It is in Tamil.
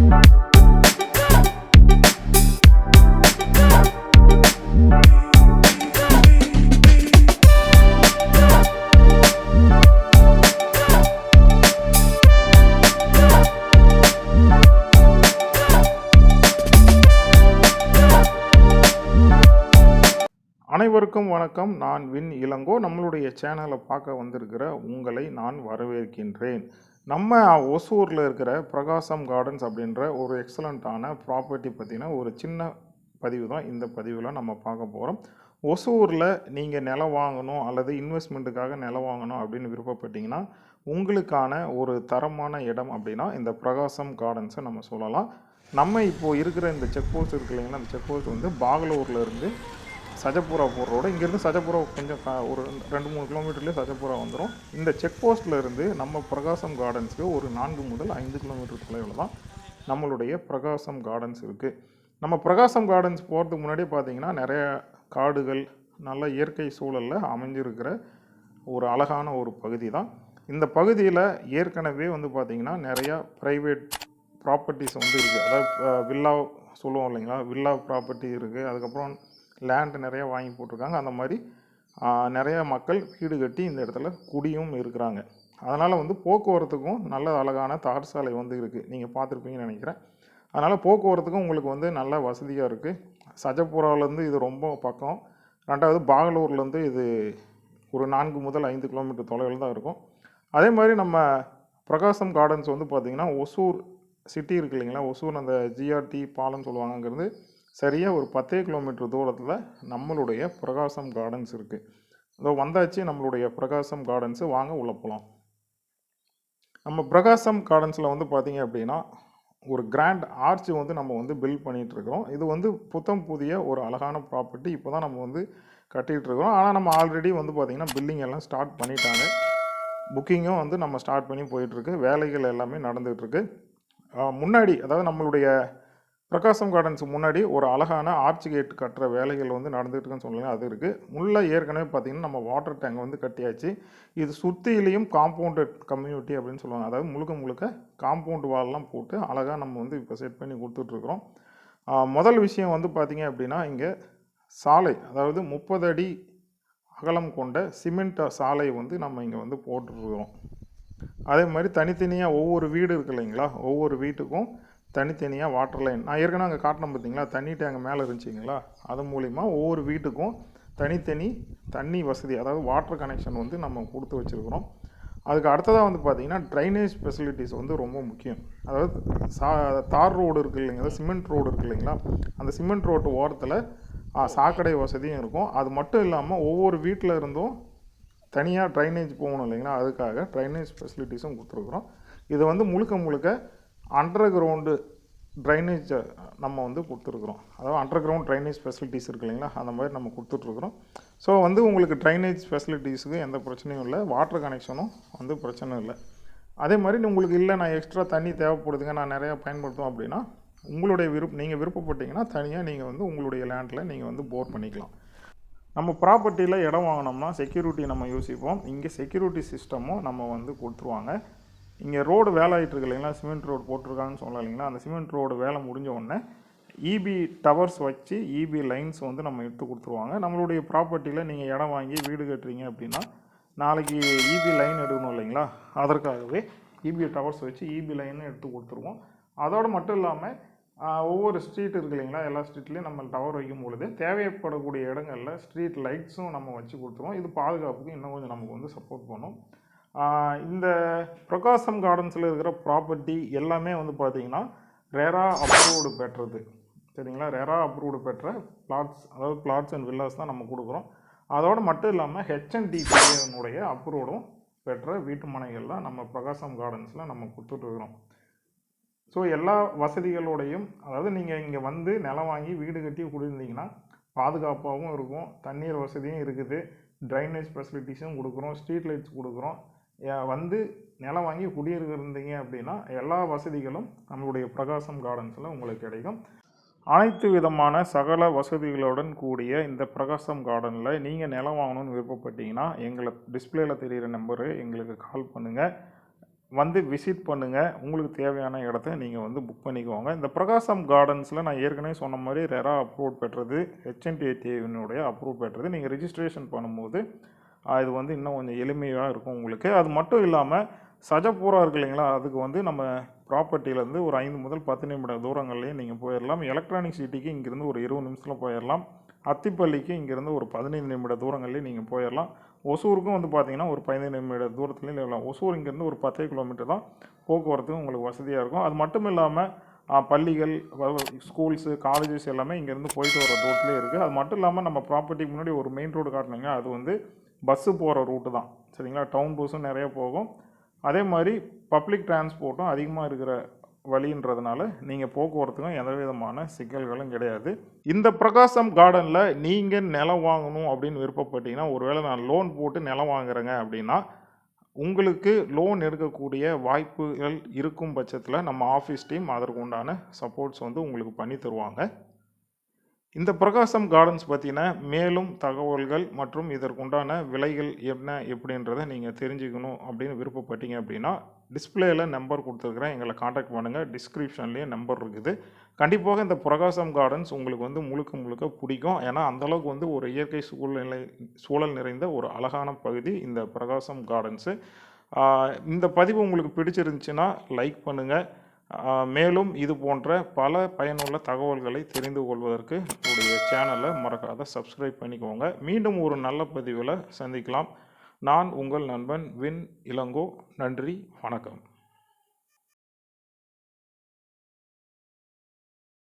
அனைவருக்கும் வணக்கம். நான் வின் இளங்கோ. நம்மளுடைய சேனலை பார்க்க வந்திருக்கிற உங்களை நான் வரவேற்கின்றேன். நம்ம ஒசூரில் இருக்கிற பிரகாசம் கார்டன்ஸ் அப்படின்ற ஒரு எக்ஸலண்ட்டான ப்ராப்பர்ட்டி பற்றின ஒரு சின்ன பதிவு தான் இந்த பதிவில் நம்ம பார்க்க போகிறோம். ஒசூரில் நீங்கள் நிலம் வாங்கணும் அல்லது இன்வெஸ்ட்மெண்ட்டுக்காக நிலம் வாங்கணும் அப்படின்னு விருப்பப்பட்டீங்கன்னா உங்களுக்கான ஒரு தரமான இடம் அப்படின்னா இந்த பிரகாசம் கார்டன்ஸை நம்ம சொல்லலாம். நம்ம இப்போது இருக்கிற இந்த செக் போஸ்ட் இருக்கு இல்லைங்களா, அந்த செக் போஸ்ட் வந்து பாகலூரில் இருந்து சஜபுரா போகிற ரோடு. இங்கேருந்து சஜபுரா கொஞ்சம் ஒரு 2-3 கிலோமீட்டர்லேயே சஜபுரா வந்துடும். இந்த செக் போஸ்ட்டில் இருந்து நம்ம பிரகாசம் கார்டன்ஸுக்கு ஒரு 4 முதல் 5 கிலோமீட்டர் தொலைவில் தான் நம்மளுடைய பிரகாசம் கார்டன்ஸ் இருக்குது. நம்ம பிரகாசம் கார்டன்ஸ் போகிறதுக்கு முன்னாடி பார்த்திங்கன்னா நிறைய காடுகள் நல்ல இயற்கை சூழலில் அமைஞ்சிருக்கிற ஒரு அழகான ஒரு பகுதி தான். இந்த பகுதியில் ஏற்கனவே வந்து பார்த்திங்கன்னா நிறையா ப்ரைவேட் ப்ராப்பர்ட்டிஸ் வந்து இருக்குது. அதாவது வில்லா சொல்லுவோம் இல்லைங்களா, வில்லா ப்ராப்பர்ட்டி இருக்குது. அதுக்கப்புறம் லேண்டு நிறையா வாங்கி போட்டிருக்காங்க. அந்த மாதிரி நிறையா மக்கள் வீடு கட்டி இந்த இடத்துல குடியும் இருக்கிறாங்க. அதனால் வந்து போக்குவரத்துக்கும் நல்ல அழகான தார் சாலை வந்து இருக்குது. நீங்கள் பார்த்துருப்பீங்கன்னு நினைக்கிறேன். அதனால் போக்குவரத்துக்கும் உங்களுக்கு வந்து நல்ல வசதியாக இருக்குது. சஜபுராவிலேருந்து இது ரொம்ப பக்கம். ரெண்டாவது பாகலூர்லேருந்து இது ஒரு 4 முதல் 5 கிலோமீட்டர் தொலைவில் தான் இருக்கும். அதே மாதிரி நம்ம பிரகாசம் கார்டன்ஸ் வந்து பார்த்திங்கன்னா ஒசூர் சிட்டி இருக்குது இல்லைங்களா, ஒசூர் அந்த ஜிஆர்டி பாலம் சொல்லுவாங்க, அங்கேருந்து சரியாக ஒரு 10 கிலோமீட்டர் தூரத்தில் நம்மளுடைய பிரகாசம் கார்டன்ஸ் இருக்குது. அதோ வந்தாச்சு நம்மளுடைய பிரகாசம் கார்டன்ஸு. வாங்க உள்ளே போகலாம். நம்ம பிரகாசம் கார்டன்ஸில் வந்து பார்த்திங்க அப்படின்னா ஒரு கிராண்ட் ஆர்ச் வந்து நம்ம வந்து பில்ட் பண்ணிகிட்ருக்கிறோம். இது வந்து புத்தம் புதிய ஒரு அழகான ப்ராப்பர்ட்டி. இப்போ தான் நம்ம வந்து கட்டிகிட்ருக்கிறோம். ஆனால் நம்ம ஆல்ரெடி வந்து பார்த்திங்கன்னா பில்டிங் எல்லாம் ஸ்டார்ட் பண்ணிட்டாங்க. புக்கிங்கும் வந்து நம்ம ஸ்டார்ட் பண்ணி போயிட்டுருக்கு. வேலைகள் எல்லாமே நடந்துகிட்ருக்கு. முன்னாடி அதாவது நம்மளுடைய பிரகாசம் கார்டன்ஸுக்கு முன்னாடி ஒரு அழகான ஆர்ச் கேட் கட்டுற வேலைகள் வந்து நடந்துகிட்டுருக்குன்னு சொல்லலாம். அது இருக்குது. முள்ள ஏற்கனவே பார்த்திங்கன்னா நம்ம வாட்டர் டேங்க் வந்து கட்டியாச்சு. இது சுற்றிலையும் காம்பவுண்டட் கம்யூனிட்டி அப்படின்னு சொல்லுவாங்க. அதாவது முழுக்க காம்பவுண்ட் வால்லாம் போட்டு அழகாக நம்ம வந்து இப்போ செட் பண்ணி கொடுத்துட்ருக்குறோம். முதல் விஷயம் வந்து பார்த்திங்க அப்படின்னா இங்கே சாலை, அதாவது 30 அடி அகலம் கொண்ட சிமெண்ட் சாலை வந்து நம்ம இங்கே வந்து போட்டுருக்குறோம். அதே மாதிரி தனித்தனியாக ஒவ்வொரு வீடு இருக்குது இல்லைங்களா, ஒவ்வொரு வீட்டுக்கும் தனித்தனியாக வாட்டர் லைன் நான் ஏற்கனவே அங்கே காட்டினேன் பார்த்தீங்களா, தண்ணி டேங்க் மேலே இருந்துச்சிங்களா, அது மூலிமா ஒவ்வொரு வீட்டுக்கும் தனித்தனி தண்ணி வசதி, அதாவது வாட்டர் கனெக்ஷன் வந்து நம்ம கொடுத்து வச்சுருக்குறோம். அதுக்கு அடுத்ததாக வந்து பார்த்திங்கன்னா ட்ரைனேஜ் ஃபெசிலிட்டிஸ் வந்து ரொம்ப முக்கியம். அதாவது தார் ரோடு இருக்குது இல்லைங்களா, சிமெண்ட் ரோடு இருக்குது இல்லைங்களா, அந்த சிமெண்ட் ரோட்டு ஓரத்தில் சாக்கடை வசதியும் இருக்கும். அது மட்டும் இல்லாமல் ஒவ்வொரு வீட்டில் இருந்தும் தனியாக ட்ரைனேஜ் போகணும் இல்லைங்களா, அதுக்காக ட்ரைனேஜ் ஃபெசிலிட்டிஸும் கொடுத்துருக்குறோம். இது வந்து முழுக்க அண்டர் கிரவுண்டு ட்ரைனேஜ் நம்ம வந்து கொடுத்துருக்குறோம். அதாவது அண்டர் கிரவுண்ட் ட்ரைனேஜ் ஃபெசிலிட்டிஸ் இருக்குது இல்லைங்களா, அந்த மாதிரி நம்ம கொடுத்துட்ருக்குறோம். ஸோ வந்து உங்களுக்கு ட்ரைனேஜ் ஃபெசிலிட்டிஸுக்கு எந்த பிரச்சனையும் இல்லை, வாட்டர் கனெக்ஷனும் வந்து பிரச்சனை இல்லை. அதே மாதிரி உங்களுக்கு இல்லை நான் எக்ஸ்ட்ரா தண்ணி தேவைப்படுதுங்க, நான் நிறையா பயன்படுத்தும் அப்படின்னா உங்களுடைய நீங்கள் விருப்பப்பட்டீங்கன்னா தனியாக நீங்கள் வந்து உங்களுடைய லேண்டில் நீங்கள் வந்து போர் பண்ணிக்கலாம். நம்ம ப்ராப்பர்ட்டியில் இடம் வாங்கினோம்னா செக்யூரிட்டி நம்ம யோசிப்போம். இங்கே செக்யூரிட்டி சிஸ்டமும் நம்ம வந்து கொடுத்துருவாங்க. இங்கே ரோடு வேலை ஆகிட்டுருக்கு இல்லைங்களா, சிமெண்ட் ரோடு போட்டிருக்காங்கன்னு சொல்லலாம் இல்லைங்களா, அந்த சிமெண்ட் ரோடு வேலை முடிஞ்ச உடனே இபி டவர்ஸ் வச்சு இபி லைன்ஸ் வந்து நம்ம எடுத்து கொடுத்துருவாங்க. நம்மளுடைய ப்ராப்பர்ட்டியில் நீங்கள் இடம் வாங்கி வீடு கட்டுறீங்க அப்படின்னா நாளைக்கு இபி லைன் எடுக்கணும் இல்லைங்களா, அதற்காகவே இபி டவர்ஸ் வச்சு இபி லைன்னு எடுத்து கொடுத்துருவோம். அதோடு மட்டும் இல்லாமல் ஒவ்வொரு ஸ்ட்ரீட் இருக்குது இல்லைங்களா, எல்லா ஸ்ட்ரீட்லேயும் நம்ம டவர் வைக்கும் பொழுது தேவைப்படக்கூடிய இடங்களில் ஸ்ட்ரீட் லைட்ஸும் நம்ம வச்சு கொடுத்துருவோம். இது பாதுகாப்புக்கு இன்னும் கொஞ்சம் நமக்கு வந்து சப்போர்ட் பண்ணும். இந்த பிரகாசம் கார்டன்ஸில் இருக்கிற ப்ராப்பர்ட்டி எல்லாமே வந்து பார்த்திங்கன்னா ரெரா அப்ரூவ்டு பெற்றது, சரிங்களா. ரெரா அப்ரூவ்டு பெற்ற பிளாட்ஸ், அதாவது பிளாட்ஸ் அண்ட் வில்லாஸ் தான் நம்ம கொடுக்குறோம். அதோடு மட்டும் இல்லாமல் ஹெச்என்டிபிஏனுடைய அப்ரூவ்டும் பெற்ற வீட்டு மனைகள் தான் நம்ம பிரகாசம் கார்டன்ஸில் நம்ம கொடுத்துட்ருக்குறோம். ஸோ எல்லா வசதிகளோடையும், அதாவது நீங்கள் இங்கே வந்து நிலம் வாங்கி வீடு கட்டி குடியிருந்தீங்கன்னா பாதுகாப்பாகவும் இருக்கும், தண்ணீர் வசதியும் இருக்குது, ட்ரைனேஜ் ஃபெசிலிட்டிஸும் கொடுக்குறோம், ஸ்ட்ரீட் லைட்ஸ் கொடுக்குறோம். வந்து நிலம் வாங்கி குடியிருந்தீங்க அப்படின்னா எல்லா வசதிகளும் நம்மளுடைய பிரகாசம் கார்டன்ஸில் உங்களுக்கு கிடைக்கும். அனைத்து விதமான சகல வசதிகளுடன் கூடிய இந்த பிரகாசம் கார்டனில் நீங்கள் நிலம் வாங்கணும்னு விருப்பப்பட்டீங்கன்னா எங்களை டிஸ்பிளேயில் தெரிகிற நம்பரு எங்களுக்கு கால் பண்ணுங்கள். வந்து விசிட் பண்ணுங்கள். உங்களுக்கு தேவையான இடத்த நீங்கள் வந்து புக் பண்ணிக்கோங்க. இந்த பிரகாசம் கார்டன்ஸில் நான் ஏற்கனவே சொன்ன மாதிரி ரெரா அப்ரூவ் பெற்றது, HNDATவினுடைய அப்ரூவ் பெற்றது. நீங்கள் ரிஜிஸ்ட்ரேஷன் பண்ணும்போது இது வந்து இன்னும் கொஞ்சம் எளிமையாக இருக்கும் உங்களுக்கு. அது மட்டும் இல்லாமல் சஜப்பூரா இருக்கு இல்லைங்களா, அதுக்கு வந்து நம்ம ப்ராப்பர்ட்டியிலேருந்து ஒரு 5 முதல் 10 நிமிட தூரங்கள்லேயே நீங்கள் போயிடலாம். எலக்ட்ரானிக் சிட்டிக்கு இங்கேருந்து ஒரு 20 நிமிஷத்தில் போயிடலாம். அத்திப்பள்ளிக்கு இங்கேருந்து ஒரு 15 நிமிட தூரங்கள்லேயே நீங்கள் போயிடலாம். ஒசூருக்கும் வந்து பார்த்தீங்கன்னா ஒரு 15 நிமிட தூரத்துலேயும் வரலாம். ஒசூர் இங்கேருந்து ஒரு 10 கிலோமீட்டர் தான், போக்குவரத்துக்கு உங்களுக்கு வசதியாக இருக்கும். அது மட்டும் இல்லாமல் பள்ளிகள், ஸ்கூல்ஸு, காலேஜஸ் எல்லாமே இங்கேருந்து போயிட்டு வர தூரத்துலேயே இருக்குது. அது மட்டும் இல்லாமல் நம்ம ப்ராப்பர்ட்டிக்கு முன்னாடி ஒரு மெயின் ரோடு காட்டினீங்க, அது வந்து பஸ்ஸு போகிற ரூட்டு தான், சரிங்களா. டவுன் பஸ்ஸும் நிறைய போகும். அதே மாதிரி பப்ளிக் டிரான்ஸ்போர்ட்டும் அதிகமாக இருக்கிற வழின்றதுனால நீங்கள் போக்குவரத்துக்கும் எந்த விதமான சிக்கல்களும் கிடையாது. இந்த பிரகாசம் கார்டனில் நீங்கள் நிலம் வாங்கணும் அப்படின்னு விருப்பப்பட்டீங்கன்னா, ஒருவேளை நான் லோன் போட்டு நிலம் வாங்குறேங்க அப்படின்னா, உங்களுக்கு லோன் எடுக்கக்கூடிய வாய்ப்புகள் இருக்கும் பட்சத்தில் நம்ம ஆஃபீஸ் டீம் அதற்கு உண்டான சப்போர்ட்ஸ் வந்து உங்களுக்கு பண்ணி தருவாங்க. இந்த பிரகாசம் கார்டன்ஸ் பற்றின மேலும் தகவல்கள் மற்றும் இதற்குண்டான விலைகள் என்ன எப்படின்றத நீங்கள் தெரிஞ்சுக்கணும் அப்படின்னு விருப்பப்பட்டீங்க அப்படின்னா, டிஸ்பிளேயில் நம்பர் கொடுத்துருக்குறேன், எங்களை காண்டாக்ட் பண்ணுங்கள். டிஸ்கிரிப்ஷன்லேயே நம்பர் இருக்குது. கண்டிப்பாக இந்த பிரகாசம் கார்டன்ஸ் உங்களுக்கு வந்து முழுக்க முழுக்க பிடிக்கும். ஏன்னா அந்தளவுக்கு வந்து ஒரு இயற்கை சூழல் நிறைந்த ஒரு அழகான பகுதி இந்த பிரகாசம் கார்டன்ஸு. இந்த பதிவு உங்களுக்கு பிடிச்சிருந்துச்சுன்னா லைக் பண்ணுங்கள். மேலும் இது போன்ற பல பயனுள்ள தகவல்களை தெரிந்து கொள்வதற்கு நம்முடைய சேனலை மறக்காத சப்ஸ்கிரைப் பண்ணிக்கோங்க. மீண்டும் ஒரு நல்ல பதிவில் சந்திக்கலாம். நான் உங்கள் நண்பன் வின் இளங்கோ. நன்றி, வணக்கம்.